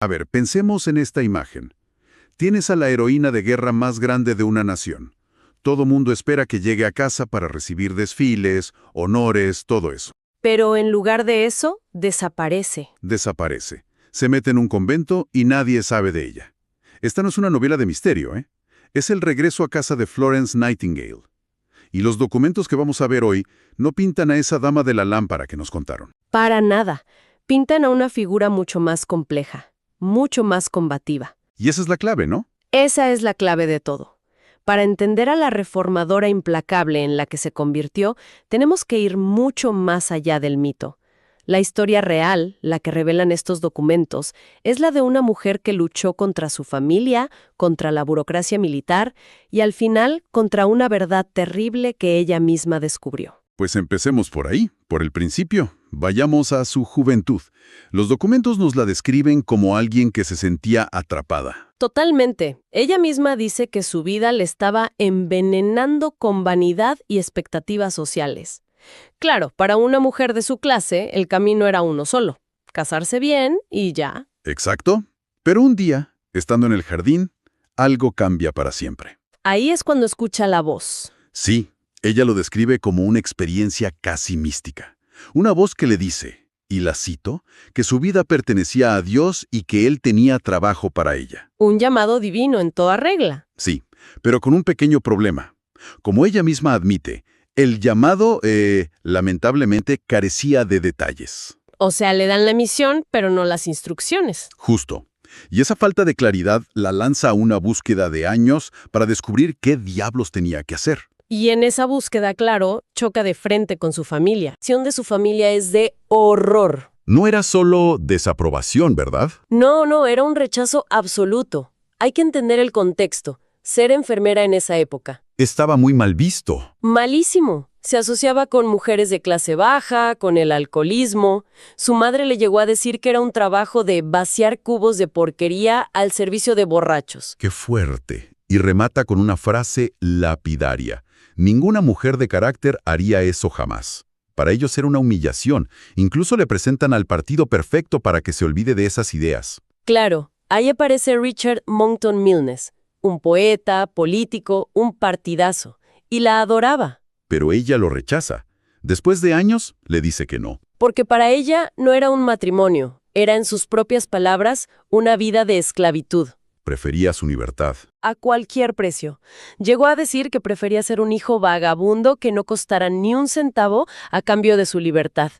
A ver, pensemos en esta imagen. Tienes a la heroína de guerra más grande de una nación. Todo mundo espera que llegue a casa para recibir desfiles, honores, todo eso. Pero en lugar de eso, desaparece. Desaparece. Se mete en un convento y nadie sabe de ella. Esta no es una novela de misterio, ¿eh? Es el regreso a casa de Florence Nightingale. Y los documentos que vamos a ver hoy no pintan a esa dama de la lámpara que nos contaron. Para nada. Pintan a una figura mucho más compleja, mucho más combativa. Y esa es la clave, ¿no? Esa es la clave de todo. Para entender a la reformadora implacable en la que se convirtió, tenemos que ir mucho más allá del mito. La historia real, la que revelan estos documentos, es la de una mujer que luchó contra su familia, contra la burocracia militar y al final contra una verdad terrible que ella misma descubrió. Pues empecemos por ahí, por el principio. Vayamos a su juventud. Los documentos nos la describen como alguien que se sentía atrapada. Totalmente. Ella misma dice que su vida le estaba envenenando con vanidad y expectativas sociales. Claro, para una mujer de su clase, el camino era uno solo: casarse bien y ya. Exacto. Pero un día, estando en el jardín, algo cambia para siempre. Ahí es cuando escucha la voz. Sí, ella lo describe como una experiencia casi mística. Una voz que le dice, y la cito, que su vida pertenecía a Dios y que Él tenía trabajo para ella. Un llamado divino en toda regla. Sí, pero con un pequeño problema. Como ella misma admite, el llamado, lamentablemente, carecía de detalles. O sea, le dan la misión, pero no las instrucciones. Justo. Y esa falta de claridad la lanza a una búsqueda de años para descubrir qué diablos tenía que hacer. Y en esa búsqueda, claro, choca de frente con su familia. La acción de su familia es de horror. No era solo desaprobación, ¿verdad? No, era un rechazo absoluto. Hay que entender el contexto. Ser enfermera en esa época. Estaba muy mal visto. Malísimo. Se asociaba con mujeres de clase baja, con el alcoholismo. Su madre le llegó a decir que era un trabajo de vaciar cubos de porquería al servicio de borrachos. ¡Qué fuerte! Y remata con una frase lapidaria. Ninguna mujer de carácter haría eso jamás. Para ellos era una humillación. Incluso le presentan al partido perfecto para que se olvide de esas ideas. Claro, ahí aparece Richard Monckton Milnes, un poeta, político, un partidazo. Y la adoraba. Pero ella lo rechaza. Después de años, le dice que no. Porque para ella no era un matrimonio, era, en sus propias palabras, una vida de esclavitud. Prefería su libertad. A cualquier precio. Llegó a decir que prefería ser un hijo vagabundo que no costara ni un centavo a cambio de su libertad.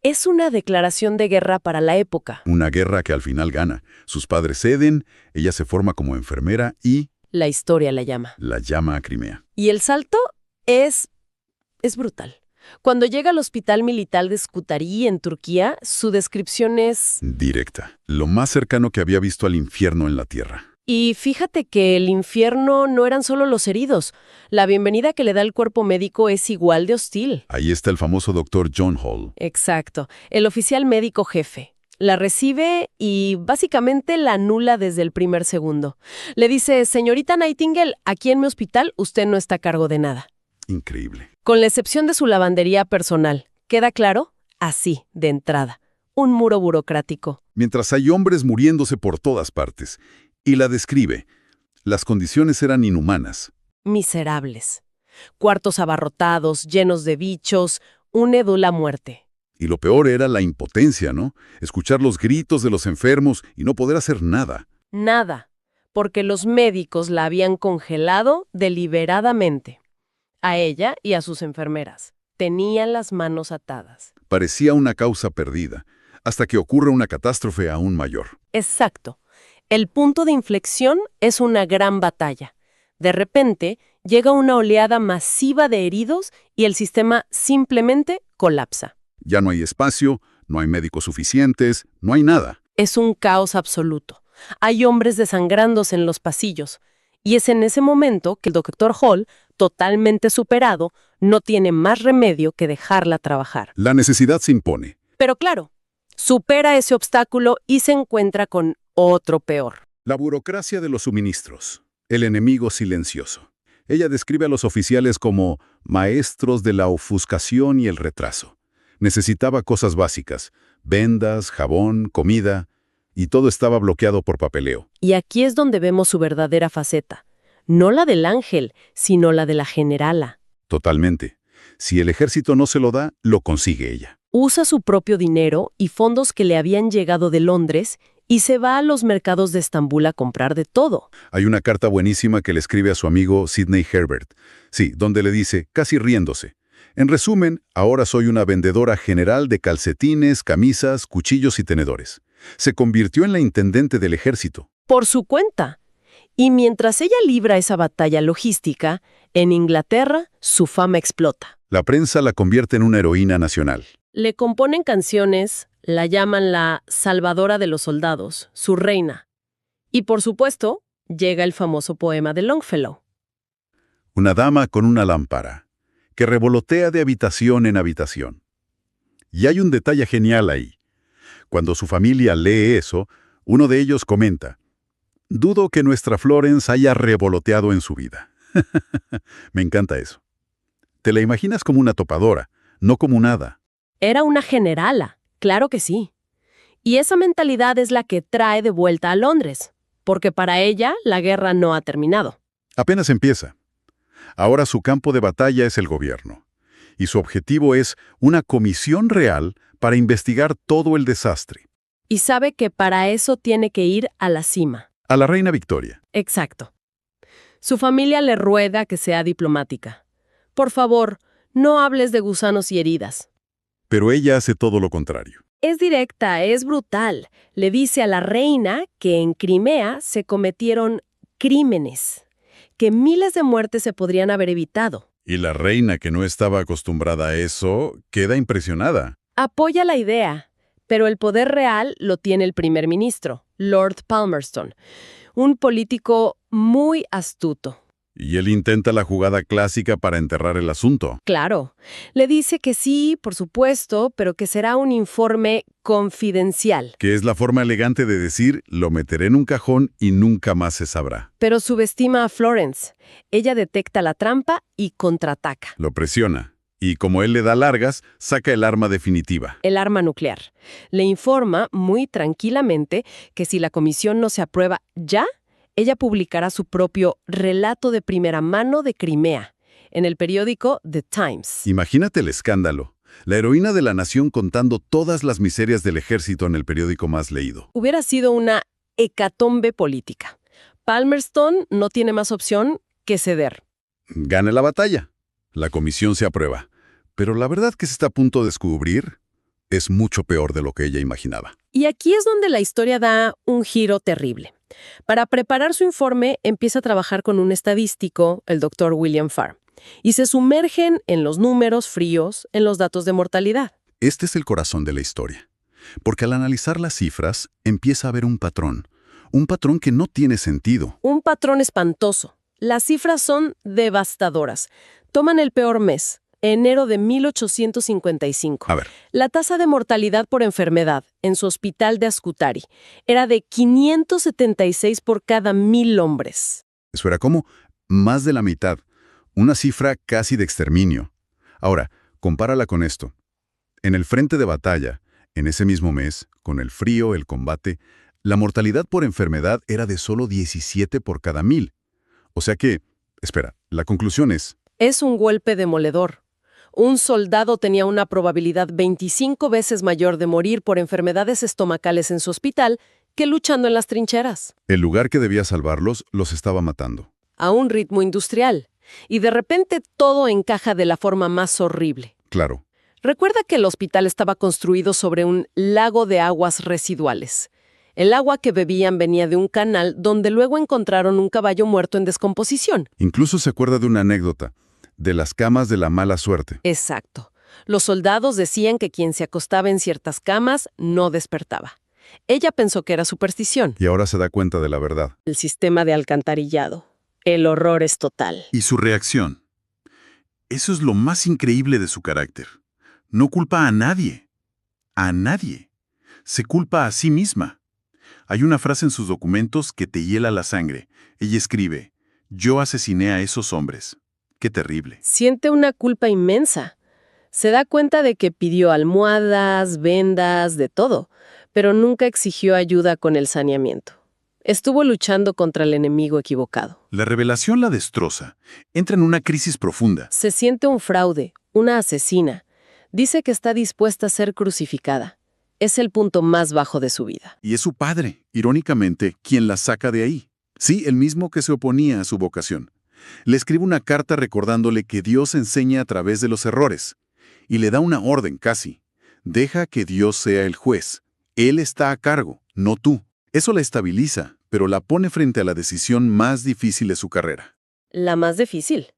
Es una declaración de guerra para la época. Una guerra que al final gana. Sus padres ceden, ella se forma como enfermera y... La historia la llama. La llama a Crimea. Y el salto es brutal. Cuando llega al hospital militar de Scutari en Turquía, su descripción es... directa. Lo más cercano que había visto al infierno en la tierra. Y fíjate que el infierno no eran solo los heridos. La bienvenida que le da el cuerpo médico es igual de hostil. Ahí está el famoso doctor John Hall. Exacto. El oficial médico jefe. La recibe y básicamente la anula desde el primer segundo. Le dice: señorita Nightingale, aquí en mi hospital usted no está a cargo de nada. Increíble. Con la excepción de su lavandería personal. ¿Queda claro? Así, de entrada. Un muro burocrático. Mientras hay hombres muriéndose por todas partes. Y la describe. Las condiciones eran inhumanas. Miserables. Cuartos abarrotados, llenos de bichos, un édula muerte. Y lo peor era la impotencia, ¿no? Escuchar los gritos de los enfermos y no poder hacer nada. Nada. Porque los médicos la habían congelado deliberadamente. A ella y a sus enfermeras. Tenían las manos atadas. Parecía una causa perdida, hasta que ocurre una catástrofe aún mayor. Exacto. El punto de inflexión es una gran batalla. De repente, llega una oleada masiva de heridos y el sistema simplemente colapsa. Ya no hay espacio, no hay médicos suficientes, no hay nada. Es un caos absoluto. Hay hombres desangrándose en los pasillos. Y es en ese momento que el Dr. Hall, totalmente superado, no tiene más remedio que dejarla trabajar. La necesidad se impone. Pero claro, supera ese obstáculo y se encuentra con otro peor. La burocracia de los suministros. El enemigo silencioso. Ella describe a los oficiales como maestros de la ofuscación y el retraso. Necesitaba cosas básicas: vendas, jabón, comida. y todo estaba bloqueado por papeleo. Y aquí es donde vemos su verdadera faceta. No la del ángel, sino la de la generala. Totalmente. Si el ejército no se lo da, lo consigue ella. Usa su propio dinero y fondos que le habían llegado de Londres y se va a los mercados de Estambul a comprar de todo. Hay una carta buenísima que le escribe a su amigo Sidney Herbert. Sí, donde le dice, casi riéndose: en resumen, ahora soy una vendedora general de calcetines, camisas, cuchillos y tenedores. Se convirtió en la intendente del ejército. Por su cuenta. Y mientras ella libra esa batalla logística, en Inglaterra su fama explota. La prensa la convierte en una heroína nacional. Le componen canciones, la llaman la salvadora de los soldados, su reina. Y por supuesto, llega el famoso poema de Longfellow. Una dama con una lámpara, que revolotea de habitación en habitación. Y hay un detalle genial ahí. Cuando su familia lee eso, uno de ellos comenta: dudo que nuestra Florence haya revoloteado en su vida. Me encanta eso. Te la imaginas como una topadora, no como un hada. Era una generala, claro que sí. Y esa mentalidad es la que trae de vuelta a Londres, porque para ella la guerra no ha terminado. Apenas empieza. Ahora su campo de batalla es el gobierno. Y su objetivo es una comisión real para investigar todo el desastre. Y sabe que para eso tiene que ir a la cima. A la reina Victoria. Exacto. Su familia le ruega que sea diplomática. Por favor, no hables de gusanos y heridas. Pero ella hace todo lo contrario. Es directa, es brutal. Le dice a la reina que en Crimea se cometieron crímenes, que miles de muertes se podrían haber evitado. Y la reina, que no estaba acostumbrada a eso, queda impresionada. Apoya la idea, pero el poder real lo tiene el primer ministro, Lord Palmerston, un político muy astuto. Y él intenta la jugada clásica para enterrar el asunto. Claro, le dice que sí, por supuesto, pero que será un informe confidencial. Que es la forma elegante de decir: lo meteré en un cajón y nunca más se sabrá. Pero subestima a Florence. Ella detecta la trampa y contraataca. Lo presiona. Y como él le da largas, saca el arma definitiva. El arma nuclear. Le informa muy tranquilamente que si la comisión no se aprueba ya, ella publicará su propio relato de primera mano de Crimea en el periódico The Times. Imagínate el escándalo. La heroína de la nación contando todas las miserias del ejército en el periódico más leído. Hubiera sido una hecatombe política. Palmerston no tiene más opción que ceder. Gana la batalla. La comisión se aprueba. Pero la verdad que se está a punto de descubrir es mucho peor de lo que ella imaginaba. Y aquí es donde la historia da un giro terrible. Para preparar su informe, empieza a trabajar con un estadístico, el Dr. William Farr, y se sumergen en los números fríos, en los datos de mortalidad. Este es el corazón de la historia. Porque al analizar las cifras, empieza a haber un patrón que no tiene sentido. Un patrón espantoso. Las cifras son devastadoras. Toman el peor mes, enero de 1855. A ver. La tasa de mortalidad por enfermedad en su hospital de Ascutari era de 576 por cada 1,000 hombres. Eso era como más de la mitad. Una cifra casi de exterminio. Ahora, compárala con esto. En el frente de batalla, en ese mismo mes, con el frío, el combate, la mortalidad por enfermedad era de solo 17 por cada 1,000. O sea que, espera, la conclusión es... Es un golpe demoledor. Un soldado tenía una probabilidad 25 veces mayor de morir por enfermedades estomacales en su hospital que luchando en las trincheras. El lugar que debía salvarlos los estaba matando. A un ritmo industrial. Y de repente todo encaja de la forma más horrible. Claro. Recuerda que el hospital estaba construido sobre un lago de aguas residuales. El agua que bebían venía de un canal donde luego encontraron un caballo muerto en descomposición. Incluso se acuerda de una anécdota, de las camas de la mala suerte. Exacto. Los soldados decían que quien se acostaba en ciertas camas no despertaba. Ella pensó que era superstición. Y ahora se da cuenta de la verdad. El sistema de alcantarillado. El horror es total. Y su reacción. Eso es lo más increíble de su carácter. No culpa a nadie. A nadie. Se culpa a sí misma. Hay una frase en sus documentos que te hiela la sangre. Ella escribe: yo asesiné a esos hombres. Qué terrible. Siente una culpa inmensa. Se da cuenta de que pidió almohadas, vendas, de todo. pero nunca exigió ayuda con el saneamiento. Estuvo luchando contra el enemigo equivocado. La revelación la destroza. Entra en una crisis profunda. Se siente un fraude, una asesina. Dice que está dispuesta a ser crucificada. Es el punto más bajo de su vida. Y es su padre, irónicamente, quien la saca de ahí. Sí, el mismo que se oponía a su vocación. Le escribe una carta recordándole que Dios enseña a través de los errores. Y le da una orden casi. Deja que Dios sea el juez. Él está a cargo, no tú. Eso la estabiliza, pero la pone frente a la decisión más difícil de su carrera. La más difícil.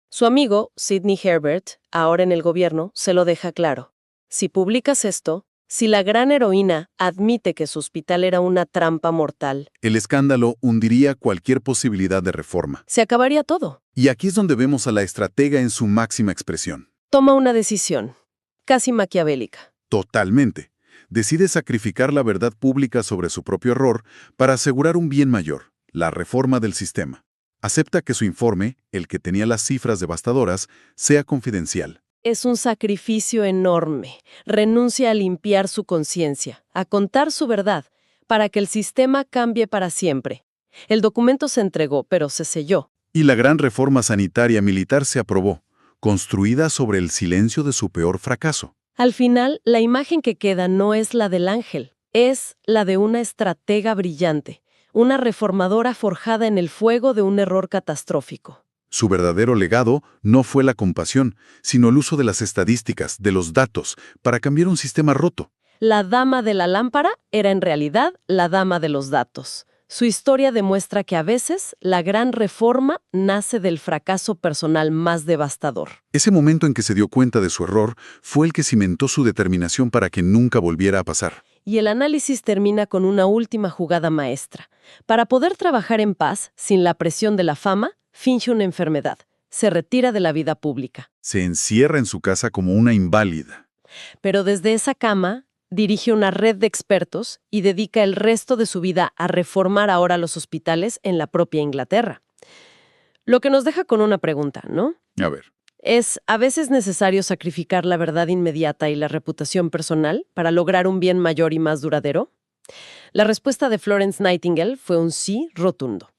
Su amigo, Sidney Herbert, ahora en el gobierno, se lo deja claro. Si publicas esto, si la gran heroína admite que su hospital era una trampa mortal, El escándalo hundiría cualquier posibilidad de reforma. se acabaría todo. Y aquí es donde vemos a la estratega en su máxima expresión. Toma una decisión, casi maquiavélica. Totalmente. Decide sacrificar la verdad pública sobre su propio error para asegurar un bien mayor, la reforma del sistema. Acepta que su informe, el que tenía las cifras devastadoras, sea confidencial. Es un sacrificio enorme. Renuncia a limpiar su conciencia, a contar su verdad, para que el sistema cambie para siempre. El documento se entregó, pero se selló. Y la gran reforma sanitaria militar se aprobó, construida sobre el silencio de su peor fracaso. Al final, la imagen que queda no es la del ángel, es la de una estratega brillante, una reformadora forjada en el fuego de un error catastrófico. Su verdadero legado no fue la compasión, sino el uso de las estadísticas, de los datos, para cambiar un sistema roto. La dama de la lámpara era en realidad la dama de los datos. Su historia demuestra que a veces la gran reforma nace del fracaso personal más devastador. Ese momento en que se dio cuenta de su error fue el que cimentó su determinación para que nunca volviera a pasar. Y el análisis termina con una última jugada maestra. Para poder trabajar en paz, sin la presión de la fama, finge una enfermedad. Se retira de la vida pública. Se encierra en su casa como una inválida. Pero desde esa cama, dirige una red de expertos y dedica el resto de su vida a reformar ahora los hospitales en la propia Inglaterra. Lo que nos deja con una pregunta, ¿no? A ver, ¿Es a veces necesario sacrificar la verdad inmediata y la reputación personal para lograr un bien mayor y más duradero? La respuesta de Florence Nightingale fue un sí rotundo.